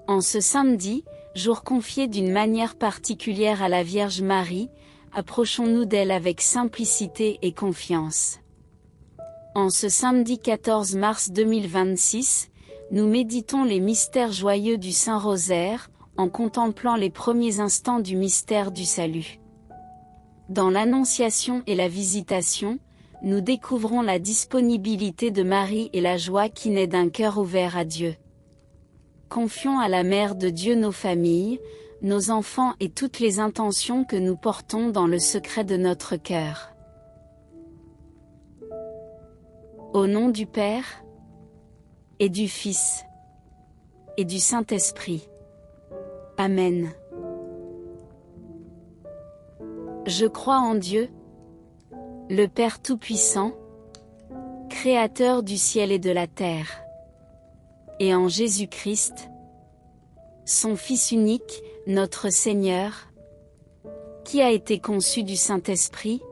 En ce samedi, jour confié d'une manière particulière à la Vierge Marie, approchons-nous d'elle avec simplicité et confiance. En ce samedi 14 mars 2026, nous méditons les mystères joyeux du Saint-Rosaire, en contemplant les premiers instants du mystère du salut. Dans l'Annonciation et la Visitation, nous découvrons la disponibilité de Marie et la joie qui naît d'un cœur ouvert à Dieu. Confions à la Mère de Dieu nos familles, nos enfants et toutes les intentions que nous portons dans le secret de notre cœur. Au nom du Père, et du Fils, et du Saint-Esprit. Amen. Je crois en Dieu, le Père Tout-Puissant, Créateur du ciel et de la terre, et en Jésus-Christ, son Fils unique, notre Seigneur, qui a été conçu du Saint-Esprit,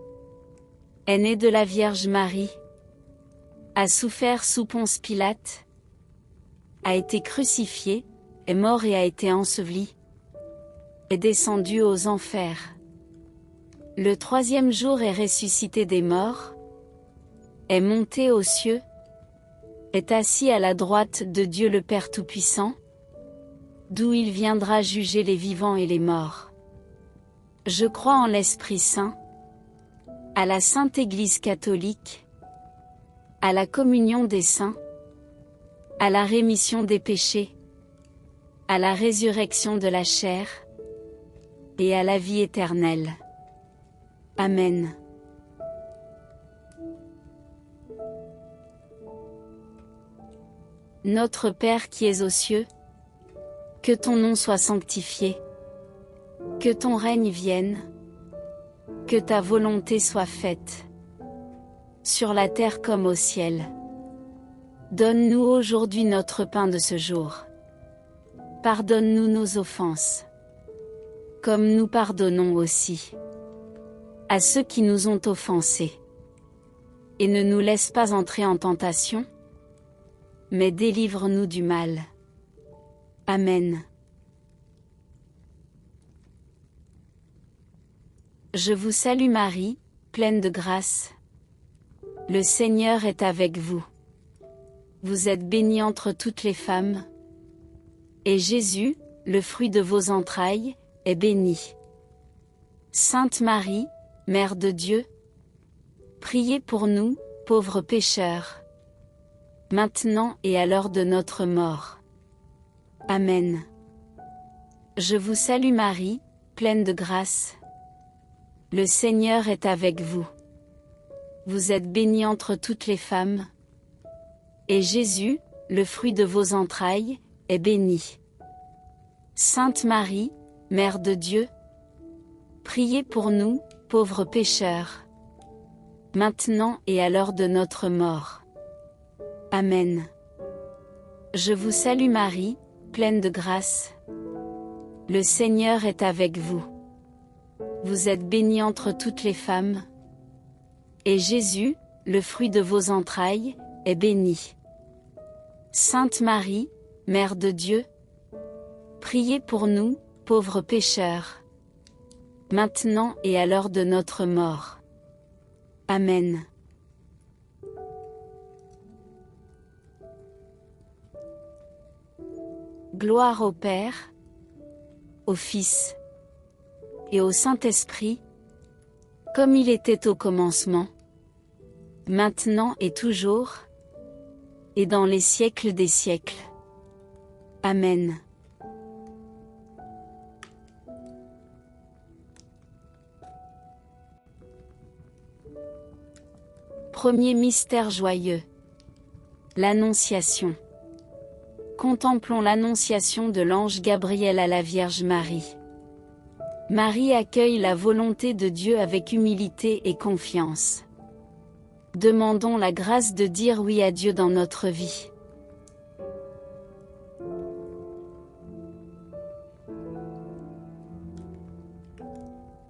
est né de la Vierge Marie, a souffert sous Ponce Pilate, a été crucifié, est mort et a été enseveli, est descendu aux enfers. Le troisième jour est ressuscité des morts, est monté aux cieux, est assis à la droite de Dieu le Père Tout-Puissant, d'où il viendra juger les vivants et les morts. Je crois en l'Esprit Saint, à la Sainte Église catholique, à la communion des saints, à la rémission des péchés, à la résurrection de la chair, et à la vie éternelle. Amen. Notre Père qui es aux cieux, que ton nom soit sanctifié, que ton règne vienne, que ta volonté soit faite, sur la terre comme au ciel. Donne-nous aujourd'hui notre pain de ce jour. Pardonne-nous nos offenses, comme nous pardonnons aussi à ceux qui nous ont offensés. Et ne nous laisse pas entrer en tentation, mais délivre-nous du mal. Amen. Je vous salue Marie, pleine de grâce. Le Seigneur est avec vous. Vous êtes bénie entre toutes les femmes, et Jésus, le fruit de vos entrailles, est béni. Sainte Marie, Mère de Dieu, priez pour nous, pauvres pécheurs, maintenant et à l'heure de notre mort. Amen. Je vous salue Marie, pleine de grâce. Le Seigneur est avec vous. Vous êtes bénie entre toutes les femmes, et Jésus, le fruit de vos entrailles, est béni. Sainte Marie, Mère de Dieu, priez pour nous, pauvres pécheurs, maintenant et à l'heure de notre mort. Amen. Je vous salue Marie, pleine de grâce. Le Seigneur est avec vous. Vous êtes bénie entre toutes les femmes, et Jésus, le fruit de vos entrailles, est béni. Sainte Marie, Mère de Dieu, priez pour nous, pauvres pécheurs, maintenant et à l'heure de notre mort. Amen. Gloire au Père, au Fils, et au Saint-Esprit, comme il était au commencement, maintenant et toujours, et dans les siècles des siècles. Amen. Premier mystère joyeux. L'Annonciation. Contemplons l'Annonciation de l'ange Gabriel à la Vierge Marie. Marie accueille la volonté de Dieu avec humilité et confiance. Demandons la grâce de dire oui à Dieu dans notre vie.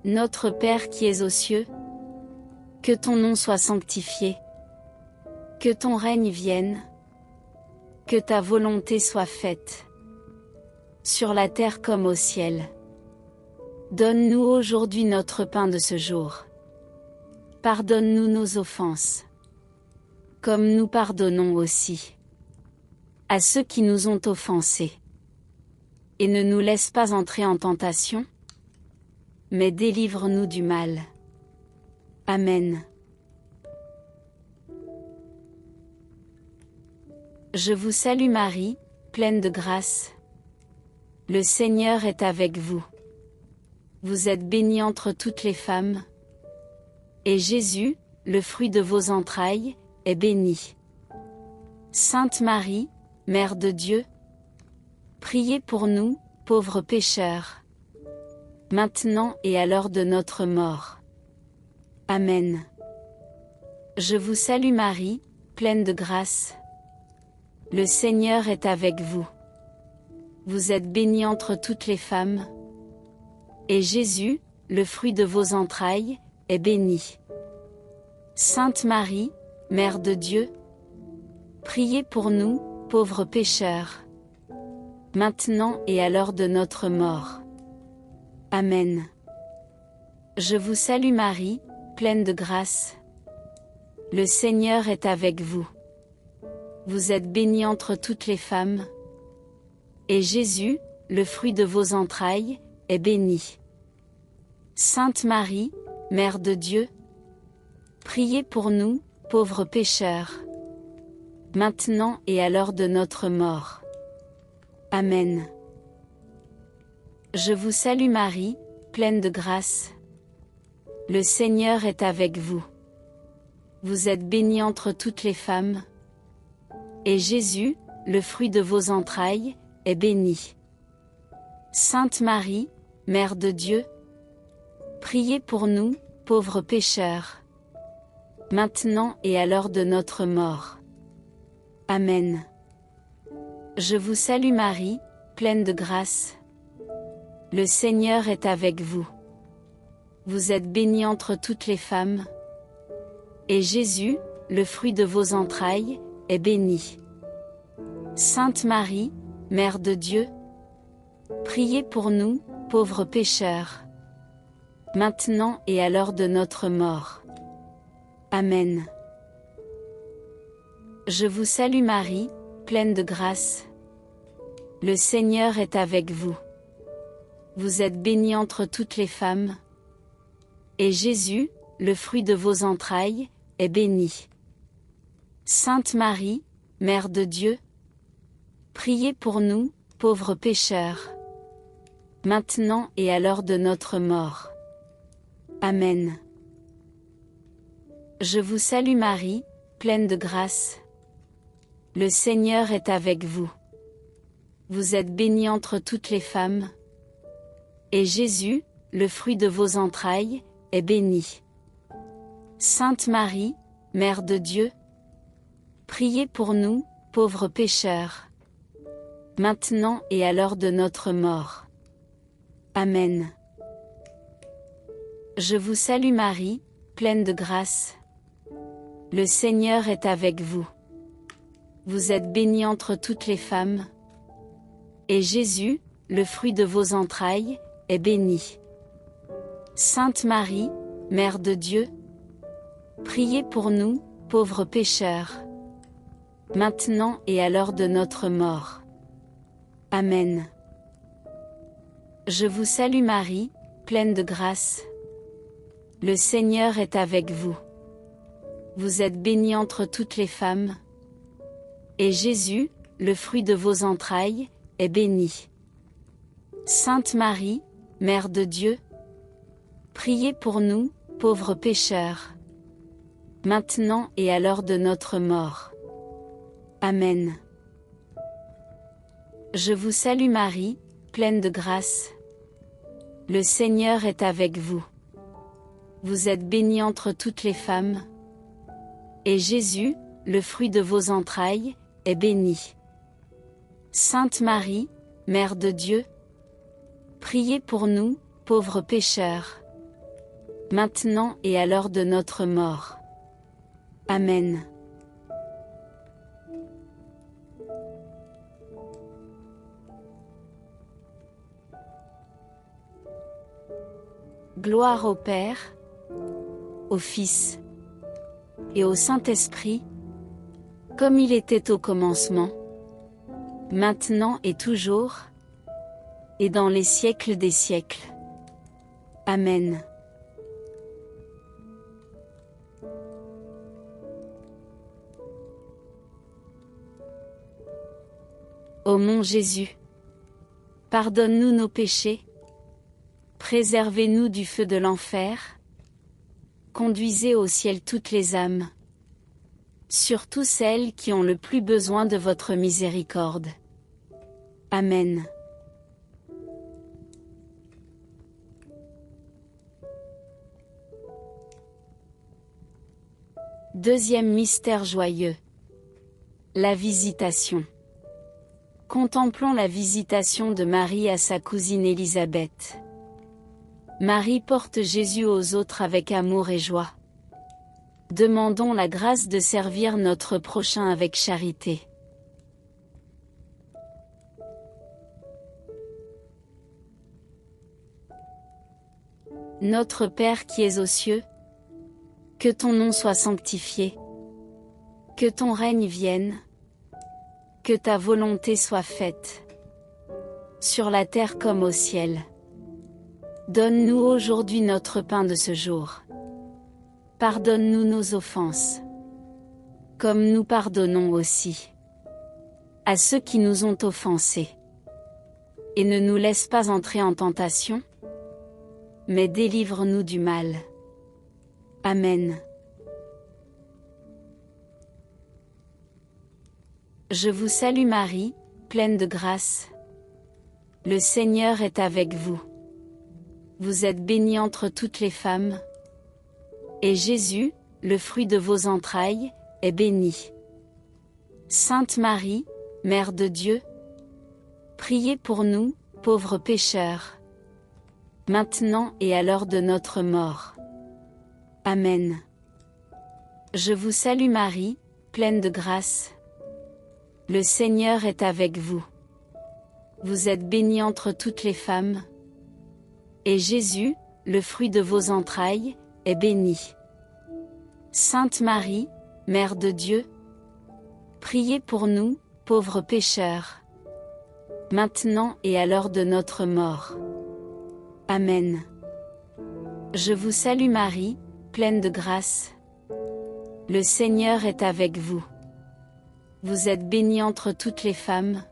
Notre Père qui es aux cieux, que ton nom soit sanctifié, que ton règne vienne, Que ta volonté soit faite, sur la terre comme au ciel. Donne-nous aujourd'hui notre pain de ce jour. Pardonne-nous nos offenses, comme nous pardonnons aussi à ceux qui nous ont offensés. Et ne nous laisse pas entrer en tentation, mais délivre-nous du mal. Amen. Je vous salue Marie, pleine de grâce. Le Seigneur est avec vous. Vous êtes bénie entre toutes les femmes. Et Jésus, le fruit de vos entrailles, est béni. Sainte Marie, Mère de Dieu, priez pour nous, pauvres pécheurs, maintenant et à l'heure de notre mort. Amen. Je vous salue Marie, pleine de grâce. Le Seigneur est avec vous. Vous êtes bénie entre toutes les femmes. Et Jésus, le fruit de vos entrailles, est béni. Sainte Marie, Mère de Dieu, priez pour nous, pauvres pécheurs, maintenant et à l'heure de notre mort. Amen. Je vous salue Marie, pleine de grâce. Le Seigneur est avec vous. Vous êtes bénie entre toutes les femmes. Et Jésus, le fruit de vos entrailles, est béni. Sainte Marie, Mère de Dieu, priez pour nous, pauvres pécheurs, maintenant et à l'heure de notre mort. Amen. Je vous salue Marie, pleine de grâce. Le Seigneur est avec vous. Vous êtes bénie entre toutes les femmes. Et Jésus, le fruit de vos entrailles, est béni. Sainte Marie, Mère de Dieu, priez pour nous, pauvres pécheurs, maintenant et à l'heure de notre mort. Amen. Je vous salue Marie, pleine de grâce. Le Seigneur est avec vous. Vous êtes bénie entre toutes les femmes. Et Jésus, le fruit de vos entrailles, est béni. Sainte Marie, Mère de Dieu, priez pour nous, pauvres pécheurs, maintenant et à l'heure de notre mort. Amen. Je vous salue Marie, pleine de grâce. Le Seigneur est avec vous. Vous êtes bénie entre toutes les femmes. Et Jésus, le fruit de vos entrailles, est béni. Sainte Marie, Mère de Dieu, priez pour nous, pauvres pécheurs, maintenant et à l'heure de notre mort. Amen. Je vous salue Marie, pleine de grâce. Le Seigneur est avec vous. Vous êtes bénie entre toutes les femmes. Et Jésus, le fruit de vos entrailles, est béni. Sainte Marie, Mère de Dieu, priez pour nous, pauvres pécheurs, maintenant et à l'heure de notre mort. Amen. Je vous salue Marie, pleine de grâce. Le Seigneur est avec vous. Vous êtes bénie entre toutes les femmes. Et Jésus, le fruit de vos entrailles, est béni. Sainte Marie, Mère de Dieu, priez pour nous, pauvres pécheurs, maintenant et à l'heure de notre mort. Amen. Je vous salue Marie, pleine de grâce. Le Seigneur est avec vous. Vous êtes bénie entre toutes les femmes. Et Jésus, le fruit de vos entrailles, est béni. Sainte Marie, Mère de Dieu, priez pour nous, pauvres pécheurs, maintenant et à l'heure de notre mort. Amen. Je vous salue Marie, pleine de grâce. Le Seigneur est avec vous. Vous êtes bénie entre toutes les femmes. Et Jésus, le fruit de vos entrailles, est béni. Sainte Marie, Mère de Dieu, priez pour nous, pauvres pécheurs, maintenant et à l'heure de notre mort. Amen. Gloire au Père, au Fils et au Saint-Esprit, comme il était au commencement, maintenant et toujours, et dans les siècles des siècles. Amen. Ô mon Jésus, pardonne-nous nos péchés, préservez-nous du feu de l'enfer, conduisez au ciel toutes les âmes, surtout celles qui ont le plus besoin de votre miséricorde. Amen. Deuxième mystère joyeux. La visitation. Contemplons la visitation de Marie à sa cousine Élisabeth. Marie porte Jésus aux autres avec amour et joie. Demandons la grâce de servir notre prochain avec charité. Notre Père qui es aux cieux, que ton nom soit sanctifié, que ton règne vienne, que ta volonté soit faite, sur la terre comme au ciel. Donne-nous aujourd'hui notre pain de ce jour. Pardonne-nous nos offenses, comme nous pardonnons aussi à ceux qui nous ont offensés. Et ne nous laisse pas entrer en tentation, mais délivre-nous du mal. Amen. Je vous salue Marie, pleine de grâce. Le Seigneur est avec vous. Vous êtes bénie entre toutes les femmes, et Jésus, le fruit de vos entrailles, est béni. Sainte Marie, Mère de Dieu, priez pour nous, pauvres pécheurs, maintenant et à l'heure de notre mort. Amen. Je vous salue Marie, pleine de grâce. Le Seigneur est avec vous. Vous êtes bénie entre toutes les femmes, et Jésus, le fruit de vos entrailles, est béni. Sainte Marie, Mère de Dieu, priez pour nous, pauvres pécheurs, maintenant et à l'heure de notre mort. Amen. Je vous salue Marie, pleine de grâce. Le Seigneur est avec vous. Vous êtes bénie entre toutes les femmes,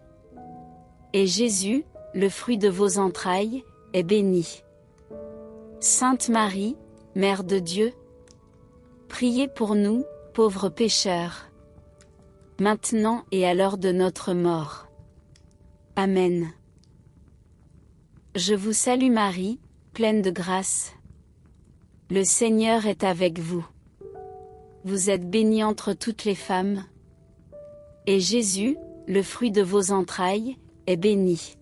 et Jésus, le fruit de vos entrailles, est béni. Sainte Marie, Mère de Dieu, priez pour nous, pauvres pécheurs, maintenant et à l'heure de notre mort. Amen. Je vous salue Marie, pleine de grâce. Le Seigneur est avec vous. Vous êtes bénie entre toutes les femmes, et Jésus, le fruit de vos entrailles, est béni.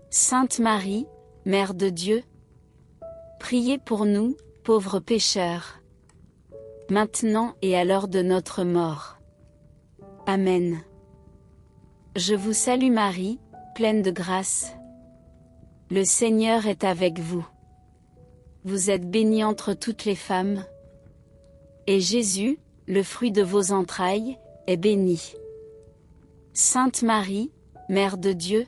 Sainte Marie, Mère de Dieu, priez pour nous, pauvres pécheurs, maintenant et à l'heure de notre mort. Amen. Je vous salue Marie, pleine de grâce. Le Seigneur est avec vous. Vous êtes bénie entre toutes les femmes, et Jésus, le fruit de vos entrailles, est béni. Sainte Marie, Mère de Dieu,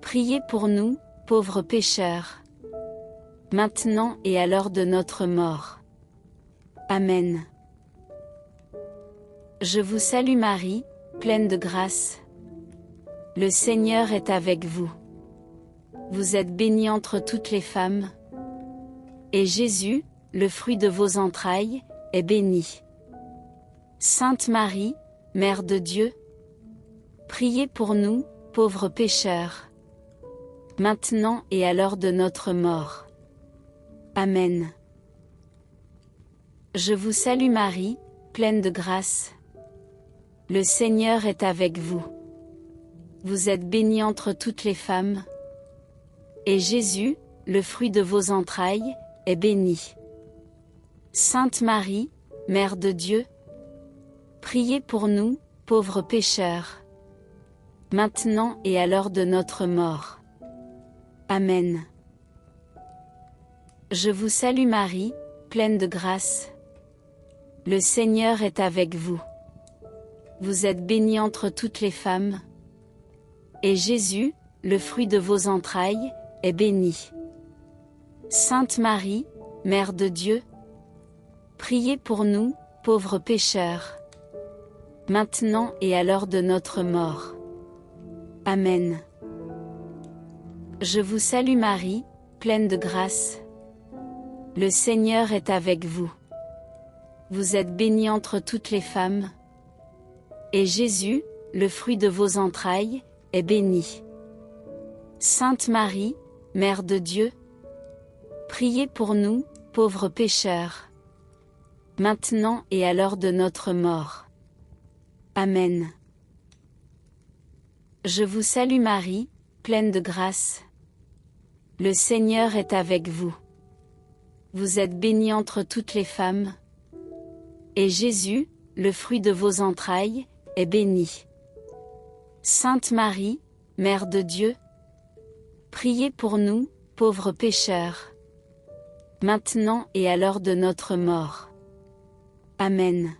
priez pour nous, pauvres pécheurs, maintenant et à l'heure de notre mort. Amen. Je vous salue Marie, pleine de grâce. Le Seigneur est avec vous. Vous êtes bénie entre toutes les femmes, et Jésus, le fruit de vos entrailles, est béni. Sainte Marie, Mère de Dieu, priez pour nous, pauvres pécheurs, maintenant et à l'heure de notre mort. Amen. Je vous salue Marie, pleine de grâce. Le Seigneur est avec vous. Vous êtes bénie entre toutes les femmes, et Jésus, le fruit de vos entrailles, est béni. Sainte Marie, Mère de Dieu, priez pour nous, pauvres pécheurs, maintenant et à l'heure de notre mort. Amen. Je vous salue Marie, pleine de grâce. Le Seigneur est avec vous. Vous êtes bénie entre toutes les femmes. Et Jésus, le fruit de vos entrailles, est béni. Sainte Marie, Mère de Dieu, priez pour nous, pauvres pécheurs, maintenant et à l'heure de notre mort. Amen. Je vous salue Marie, pleine de grâce. Le Seigneur est avec vous. Vous êtes bénie entre toutes les femmes. Et Jésus, le fruit de vos entrailles, est béni. Sainte Marie, Mère de Dieu, priez pour nous, pauvres pécheurs, maintenant et à l'heure de notre mort. Amen. Je vous salue Marie, pleine de grâce. Le Seigneur est avec vous. Vous êtes bénie entre toutes les femmes. Et Jésus, le fruit de vos entrailles, est béni. Sainte Marie, Mère de Dieu, priez pour nous, pauvres pécheurs, maintenant et à l'heure de notre mort. Amen.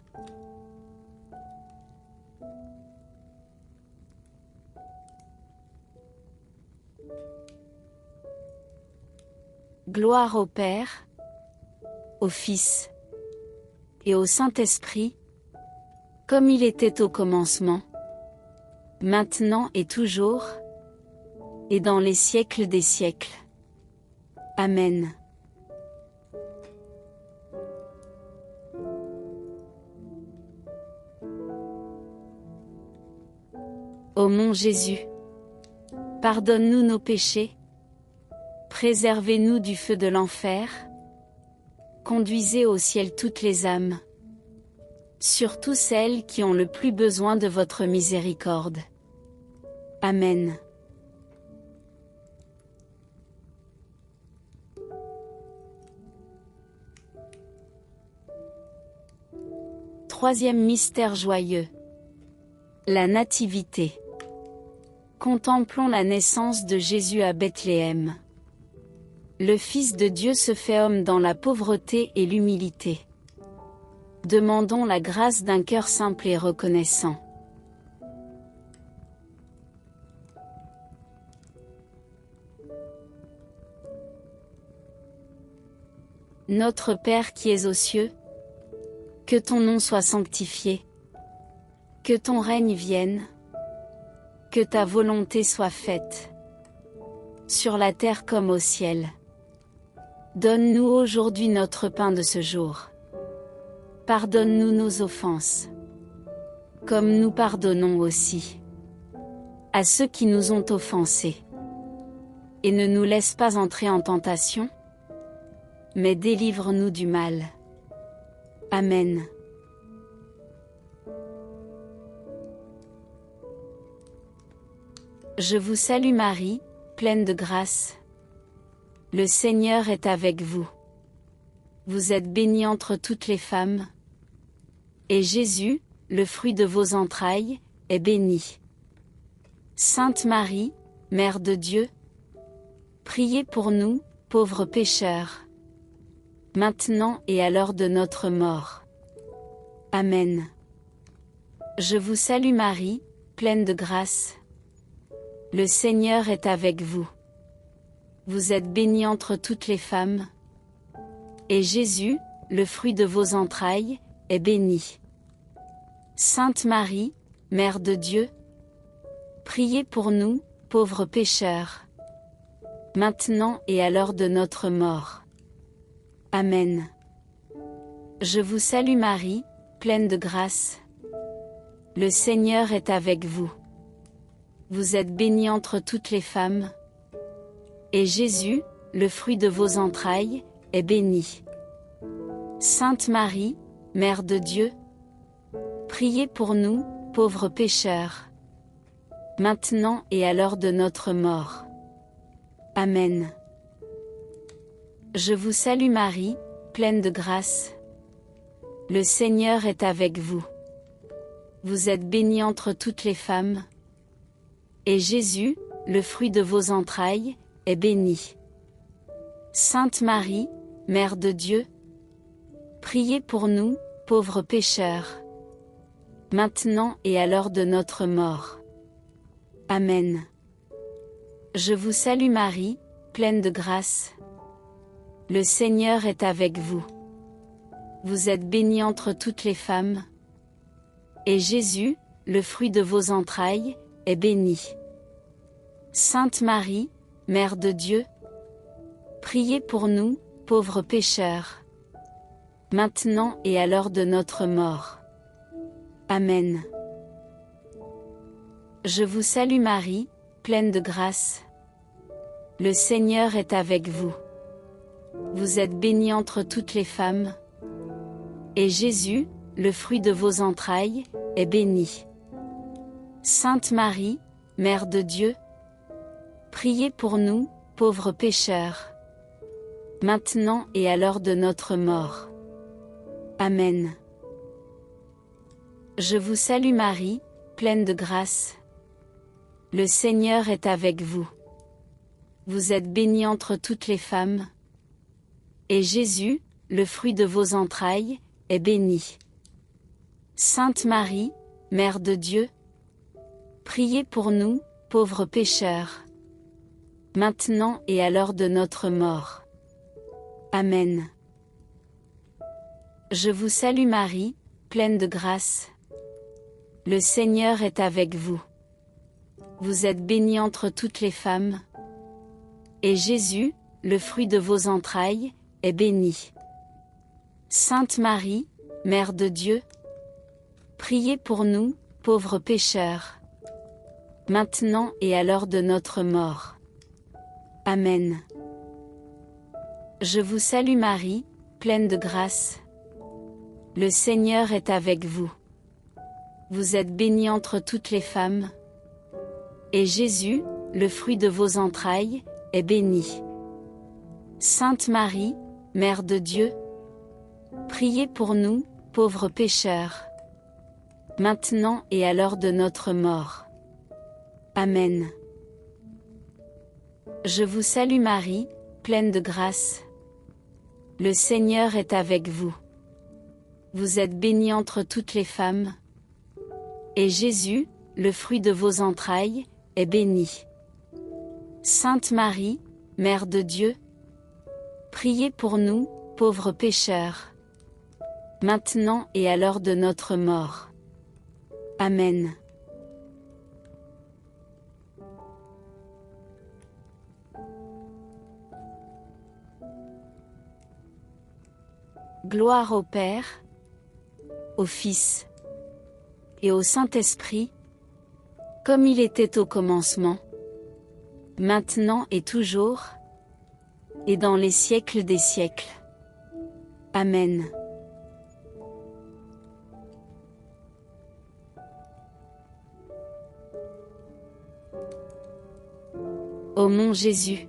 Gloire au Père, au Fils et au Saint-Esprit, comme il était au commencement, maintenant et toujours, et dans les siècles des siècles. Amen. Ô mon Jésus, pardonne-nous nos péchés, préservez-nous du feu de l'enfer, conduisez au ciel toutes les âmes, surtout celles qui ont le plus besoin de votre miséricorde. Amen. Troisième mystère joyeux. La Nativité. Contemplons la naissance de Jésus à Bethléem. Le Fils de Dieu se fait homme dans la pauvreté et l'humilité. Demandons la grâce d'un cœur simple et reconnaissant. Notre Père qui es aux cieux, que ton nom soit sanctifié, que ton règne vienne, que ta volonté soit faite, sur la terre comme au ciel. Donne-nous aujourd'hui notre pain de ce jour. Pardonne-nous nos offenses, comme nous pardonnons aussi à ceux qui nous ont offensés. Et ne nous laisse pas entrer en tentation, mais délivre-nous du mal. Amen. Je vous salue Marie, pleine de grâce. Le Seigneur est avec vous. Vous êtes bénie entre toutes les femmes. Et Jésus, le fruit de vos entrailles, est béni. Sainte Marie, Mère de Dieu, priez pour nous, pauvres pécheurs, maintenant et à l'heure de notre mort. Amen. Je vous salue Marie, pleine de grâce. Le Seigneur est avec vous. Vous êtes bénie entre toutes les femmes. Et Jésus, le fruit de vos entrailles, est béni. Sainte Marie, Mère de Dieu, priez pour nous, pauvres pécheurs, maintenant et à l'heure de notre mort. Amen. Je vous salue Marie, pleine de grâce. Le Seigneur est avec vous. Vous êtes bénie entre toutes les femmes. Et Jésus, le fruit de vos entrailles, est béni. Sainte Marie, Mère de Dieu, priez pour nous, pauvres pécheurs, maintenant et à l'heure de notre mort. Amen. Je vous salue Marie, pleine de grâce. Le Seigneur est avec vous. Vous êtes bénie entre toutes les femmes. Et Jésus, le fruit de vos entrailles, est béni. Sainte Marie, Mère de Dieu, priez pour nous, pauvres pécheurs, maintenant et à l'heure de notre mort. Amen. Je vous salue Marie, pleine de grâce. Le Seigneur est avec vous. Vous êtes bénie entre toutes les femmes. Et Jésus, le fruit de vos entrailles, est béni. Sainte Marie, Mère de Dieu, priez pour nous, pauvres pécheurs, maintenant et à l'heure de notre mort. Amen. Je vous salue Marie, pleine de grâce. Le Seigneur est avec vous. Vous êtes bénie entre toutes les femmes. Et Jésus, le fruit de vos entrailles, est béni. Sainte Marie, Mère de Dieu, priez pour nous, pauvres pécheurs, maintenant et à l'heure de notre mort. Amen. Je vous salue Marie, pleine de grâce. Le Seigneur est avec vous. Vous êtes bénie entre toutes les femmes. Et Jésus, le fruit de vos entrailles, est béni. Sainte Marie, Mère de Dieu, priez pour nous, pauvres pécheurs, maintenant et à l'heure de notre mort. Amen. Je vous salue Marie, pleine de grâce. Le Seigneur est avec vous. Vous êtes bénie entre toutes les femmes. Et Jésus, le fruit de vos entrailles, est béni. Sainte Marie, Mère de Dieu, priez pour nous, pauvres pécheurs, maintenant et à l'heure de notre mort. Amen. Je vous salue Marie, pleine de grâce. Le Seigneur est avec vous. Vous êtes bénie entre toutes les femmes. Et Jésus, le fruit de vos entrailles, est béni. Sainte Marie, Mère de Dieu, priez pour nous, pauvres pécheurs, maintenant et à l'heure de notre mort. Amen. Je vous salue Marie, pleine de grâce. Le Seigneur est avec vous. Vous êtes bénie entre toutes les femmes. Et Jésus, le fruit de vos entrailles, est béni. Sainte Marie, Mère de Dieu, priez pour nous, pauvres pécheurs, maintenant et à l'heure de notre mort. Amen. Gloire au Père, au Fils et au Saint-Esprit, comme il était au commencement, maintenant et toujours, et dans les siècles des siècles. Amen. Ô mon Jésus,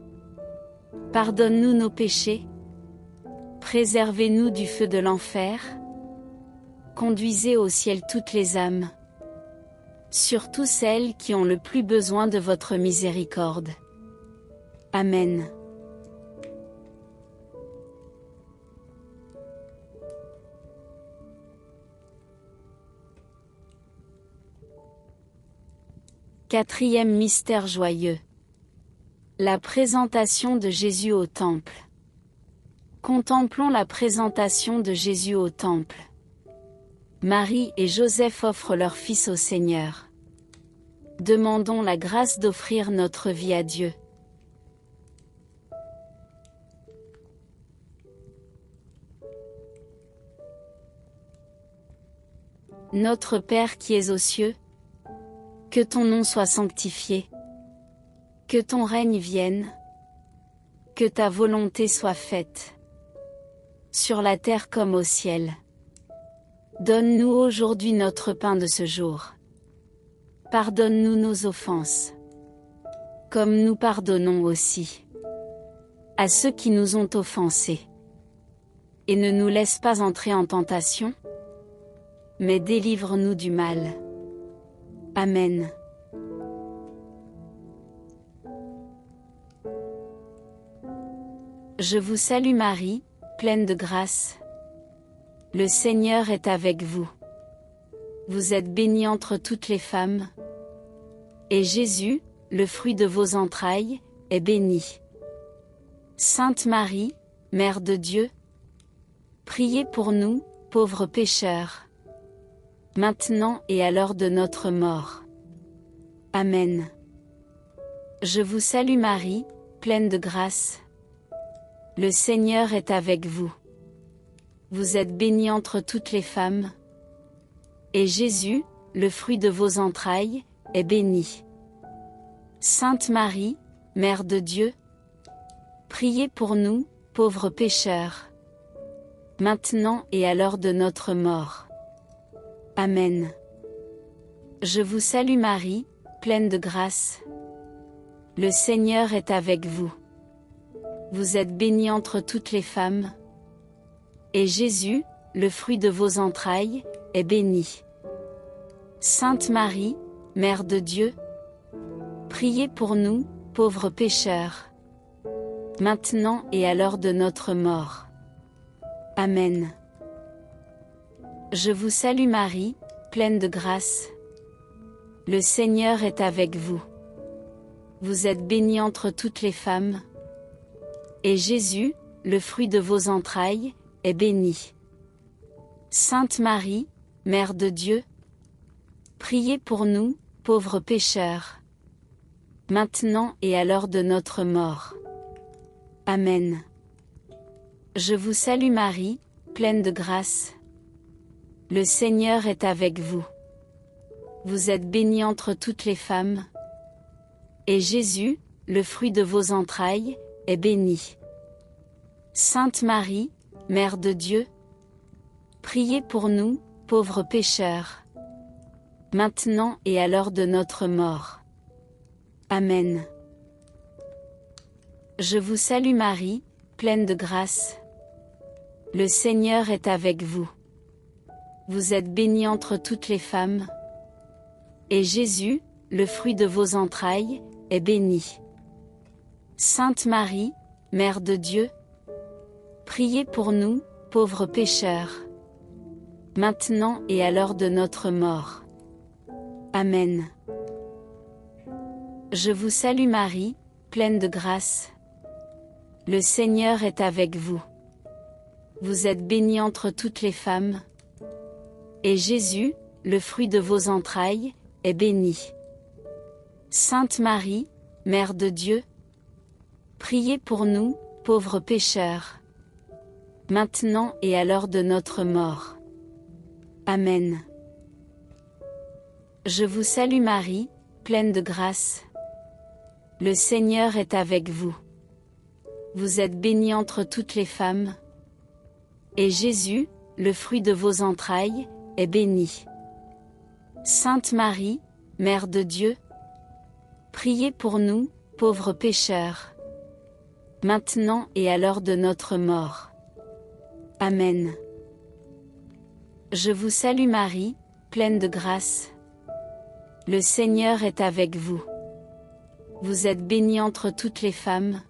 pardonne-nous nos péchés, préservez-nous du feu de l'enfer, conduisez au ciel toutes les âmes, surtout celles qui ont le plus besoin de votre miséricorde. Amen. Quatrième mystère joyeux. La présentation de Jésus au Temple. Contemplons la présentation de Jésus au Temple. Marie et Joseph offrent leur Fils au Seigneur. Demandons la grâce d'offrir notre vie à Dieu. Notre Père qui es aux cieux, que ton nom soit sanctifié, que ton règne vienne, que ta volonté soit faite, sur la terre comme au ciel. Donne-nous aujourd'hui notre pain de ce jour. Pardonne-nous nos offenses, comme nous pardonnons aussi à ceux qui nous ont offensés. Et ne nous laisse pas entrer en tentation, mais délivre-nous du mal. Amen. Je vous salue Marie, pleine de grâce. Le Seigneur est avec vous. Vous êtes bénie entre toutes les femmes. Et Jésus, le fruit de vos entrailles, est béni. Sainte Marie, Mère de Dieu, priez pour nous, pauvres pécheurs, maintenant et à l'heure de notre mort. Amen. Je vous salue Marie, pleine de grâce. Le Seigneur est avec vous. Vous êtes bénie entre toutes les femmes. Et Jésus, le fruit de vos entrailles, est béni. Sainte Marie, Mère de Dieu, priez pour nous, pauvres pécheurs, maintenant et à l'heure de notre mort. Amen. Je vous salue Marie, pleine de grâce. Le Seigneur est avec vous. Vous êtes bénie entre toutes les femmes. Et Jésus, le fruit de vos entrailles, est béni. Sainte Marie, Mère de Dieu, priez pour nous, pauvres pécheurs, maintenant et à l'heure de notre mort. Amen. Je vous salue Marie, pleine de grâce. Le Seigneur est avec vous. Vous êtes bénie entre toutes les femmes. Et Jésus, le fruit de vos entrailles, est béni. Sainte Marie, Mère de Dieu, priez pour nous, pauvres pécheurs, maintenant et à l'heure de notre mort. Amen. Je vous salue Marie, pleine de grâce. Le Seigneur est avec vous. Vous êtes bénie entre toutes les femmes. Et Jésus, le fruit de vos entrailles, est béni. Sainte Marie, Mère de Dieu, priez pour nous, pauvres pécheurs, maintenant et à l'heure de notre mort. Amen. Je vous salue Marie, pleine de grâce. Le Seigneur est avec vous. Vous êtes bénie entre toutes les femmes. Et Jésus, le fruit de vos entrailles, est béni. Sainte Marie, Mère de Dieu, priez pour nous, pauvres pécheurs, maintenant et à l'heure de notre mort. Amen. Je vous salue Marie, pleine de grâce. Le Seigneur est avec vous. Vous êtes bénie entre toutes les femmes. Et Jésus, le fruit de vos entrailles, est béni. Sainte Marie, Mère de Dieu, priez pour nous, pauvres pécheurs, maintenant et à l'heure de notre mort. Amen. Je vous salue Marie, pleine de grâce. Le Seigneur est avec vous. Vous êtes bénie entre toutes les femmes. Et Jésus, le fruit de vos entrailles, est béni. Sainte Marie, Mère de Dieu, priez pour nous, pauvres pécheurs, maintenant et à l'heure de notre mort. Amen. Je vous salue Marie, pleine de grâce. Le Seigneur est avec vous. Vous êtes bénie entre toutes les femmes.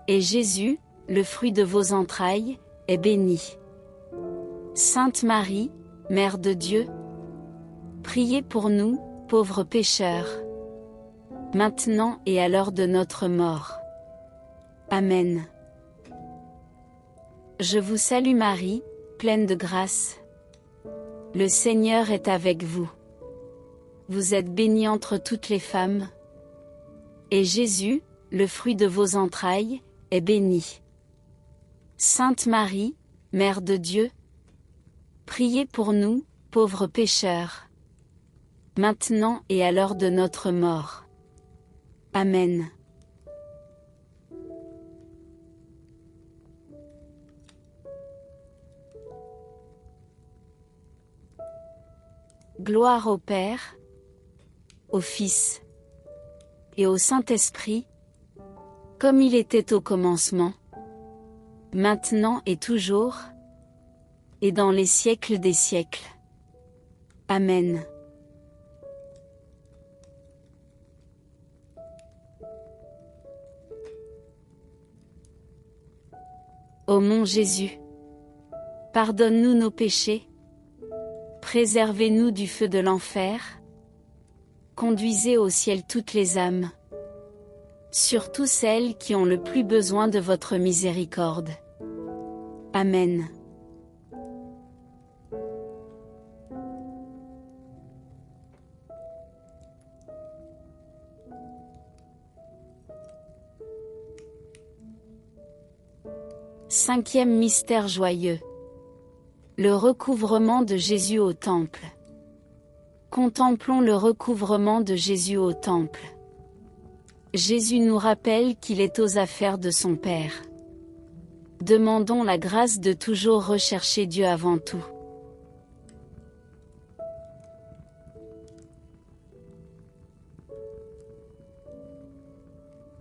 Et Jésus, le fruit de vos entrailles, est béni. Sainte Marie, Mère de Dieu, priez pour nous, pauvres pécheurs, maintenant et à l'heure de notre mort. Amen. Je vous salue Marie, pleine de grâce. Le Seigneur est avec vous. Vous êtes bénie entre toutes les femmes. Et Jésus, le fruit de vos entrailles, est béni. Sainte Marie, Mère de Dieu, priez pour nous, pauvres pécheurs, maintenant et à l'heure de notre mort. Amen. Gloire au Père, au Fils et au Saint-Esprit, comme il était au commencement, maintenant et toujours, et dans les siècles des siècles. Amen. Ô mon Jésus, pardonne-nous nos péchés, préservez-nous du feu de l'enfer, conduisez au ciel toutes les âmes, surtout celles qui ont le plus besoin de votre miséricorde. Amen. Cinquième mystère joyeux. Le recouvrement de Jésus au temple. Contemplons le recouvrement de Jésus au temple. Jésus nous rappelle qu'il est aux affaires de son Père. Demandons la grâce de toujours rechercher Dieu avant tout.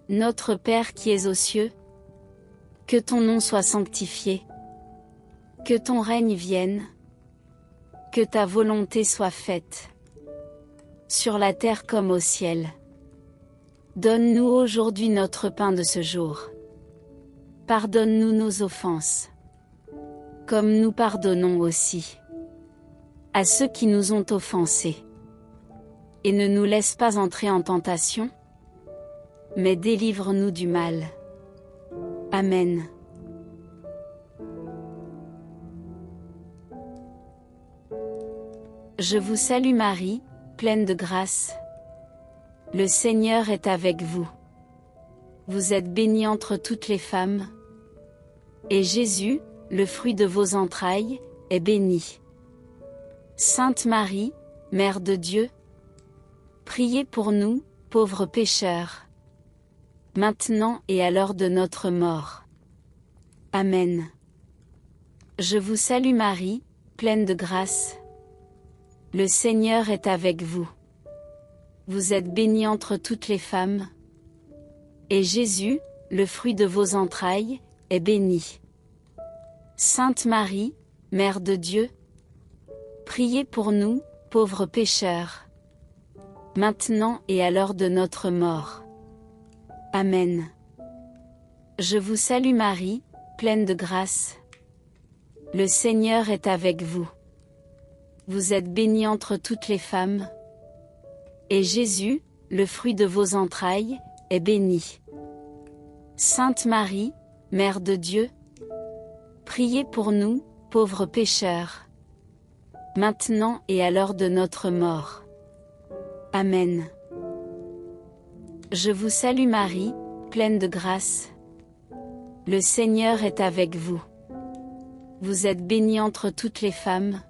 Notre Père qui es aux cieux, que ton nom soit sanctifié, que ton règne vienne, que ta volonté soit faite, sur la terre comme au ciel. Donne-nous aujourd'hui notre pain de ce jour. Pardonne-nous nos offenses, comme nous pardonnons aussi à ceux qui nous ont offensés. Et ne nous laisse pas entrer en tentation, mais délivre-nous du mal. Amen. Je vous salue Marie, pleine de grâce. Le Seigneur est avec vous. Vous êtes bénie entre toutes les femmes, et Jésus, le fruit de vos entrailles, est béni. Sainte Marie, Mère de Dieu, priez pour nous, pauvres pécheurs, maintenant et à l'heure de notre mort. Amen. Je vous salue Marie, pleine de grâce. Le Seigneur est avec vous. Vous êtes bénie entre toutes les femmes, et Jésus, le fruit de vos entrailles, est béni. Sainte Marie, Mère de Dieu, priez pour nous, pauvres pécheurs, maintenant et à l'heure de notre mort. Amen. Je vous salue Marie, pleine de grâce. Le Seigneur est avec vous. Vous êtes bénie entre toutes les femmes, et Jésus, le fruit de vos entrailles, est béni. Sainte Marie, Mère de Dieu, priez pour nous, pauvres pécheurs, maintenant et à l'heure de notre mort. Amen. Je vous salue Marie, pleine de grâce. Le Seigneur est avec vous. Vous êtes bénie entre toutes les femmes,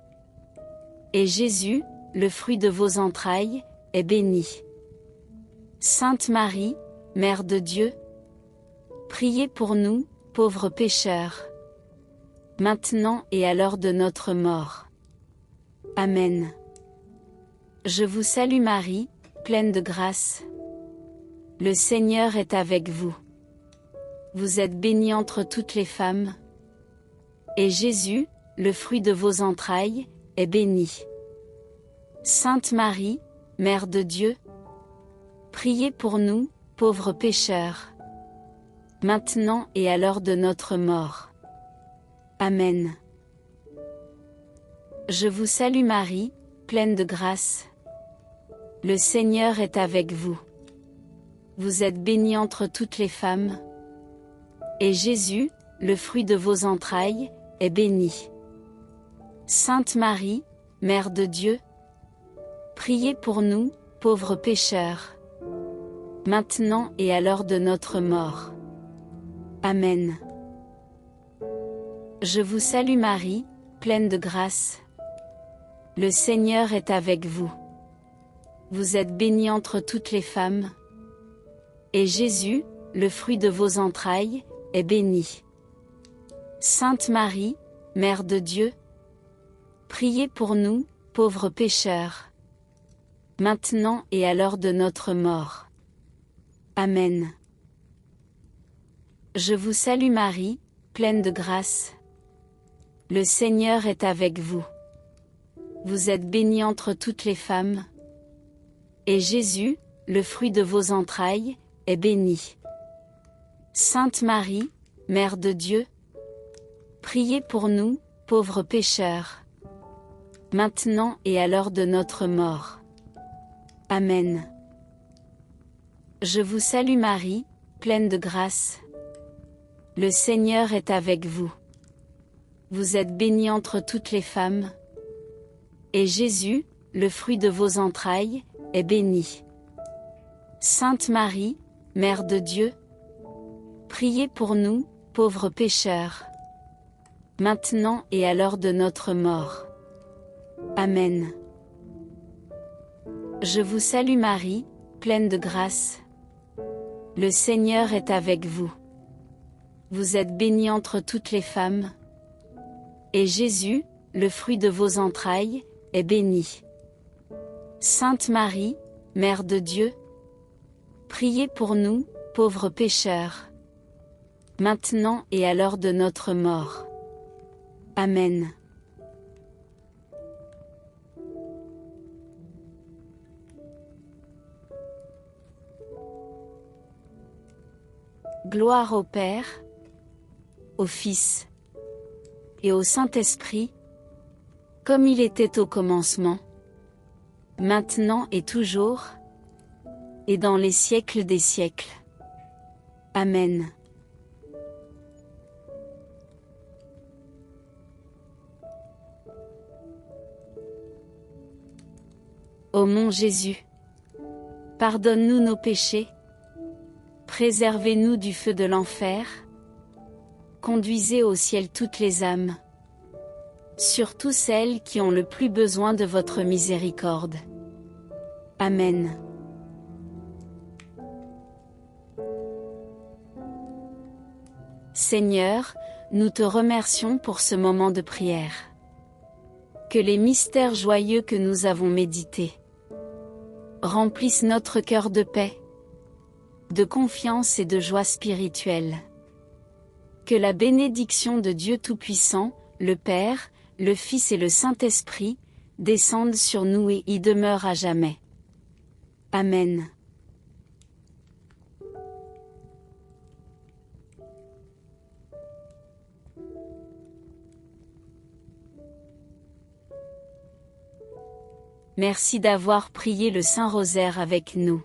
et Jésus, le fruit de vos entrailles, est béni. Sainte Marie, Mère de Dieu, priez pour nous, pauvres pécheurs, maintenant et à l'heure de notre mort. Amen. Je vous salue Marie, pleine de grâce. Le Seigneur est avec vous. Vous êtes bénie entre toutes les femmes, et Jésus, le fruit de vos entrailles, est béni. Sainte Marie, Mère de Dieu, priez pour nous, pauvres pécheurs, maintenant et à l'heure de notre mort. Amen. Je vous salue Marie, pleine de grâce. Le Seigneur est avec vous. Vous êtes bénie entre toutes les femmes, et Jésus, le fruit de vos entrailles, est béni. Sainte Marie, Mère de Dieu, priez pour nous, pauvres pécheurs, maintenant et à l'heure de notre mort. Amen. Je vous salue Marie, pleine de grâce. Le Seigneur est avec vous. Vous êtes bénie entre toutes les femmes, et Jésus, le fruit de vos entrailles, est béni. Sainte Marie, Mère de Dieu, priez pour nous, pauvres pécheurs, maintenant et à l'heure de notre mort. Amen. Je vous salue Marie, pleine de grâce. Le Seigneur est avec vous. Vous êtes bénie entre toutes les femmes, et Jésus, le fruit de vos entrailles, est béni. Sainte Marie, Mère de Dieu, Priez pour nous, pauvres pécheurs, maintenant et à l'heure de notre mort. Amen. Je vous salue Marie, pleine de grâce. Le Seigneur est avec vous. Vous êtes bénie entre toutes les femmes. Et Jésus, le fruit de vos entrailles, est béni. Sainte Marie, Mère de Dieu, priez pour nous, pauvres pécheurs, maintenant et à l'heure de notre mort. Amen. Je vous salue Marie, pleine de grâce. Le Seigneur est avec vous. Vous êtes bénie entre toutes les femmes. Et Jésus, le fruit de vos entrailles, est béni. Sainte Marie, Mère de Dieu, priez pour nous, pauvres pécheurs, maintenant et à l'heure de notre mort. Amen. Gloire au Père, au Fils et au Saint-Esprit, comme il était au commencement, maintenant et toujours, et dans les siècles des siècles. Amen. Ô mon Jésus, pardonne-nous nos péchés, préservez-nous du feu de l'enfer, conduisez au ciel toutes les âmes, surtout celles qui ont le plus besoin de votre miséricorde. Amen. Seigneur, nous te remercions pour ce moment de prière. Que les mystères joyeux que nous avons médités remplissent notre cœur de paix, de confiance et de joie spirituelle. Que la bénédiction de Dieu Tout-Puissant, le Père, le Fils et le Saint-Esprit, descende sur nous et y demeure à jamais. Amen. Merci d'avoir prié le Saint-Rosaire avec nous.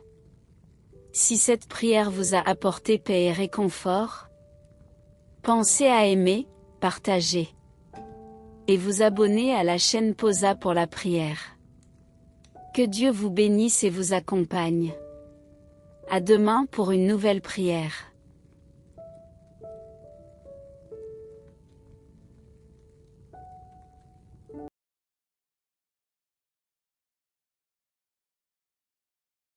Si cette prière vous a apporté paix et réconfort, pensez à aimer, partager et vous abonner à la chaîne Posa pour la prière. Que Dieu vous bénisse et vous accompagne. À demain pour une nouvelle prière.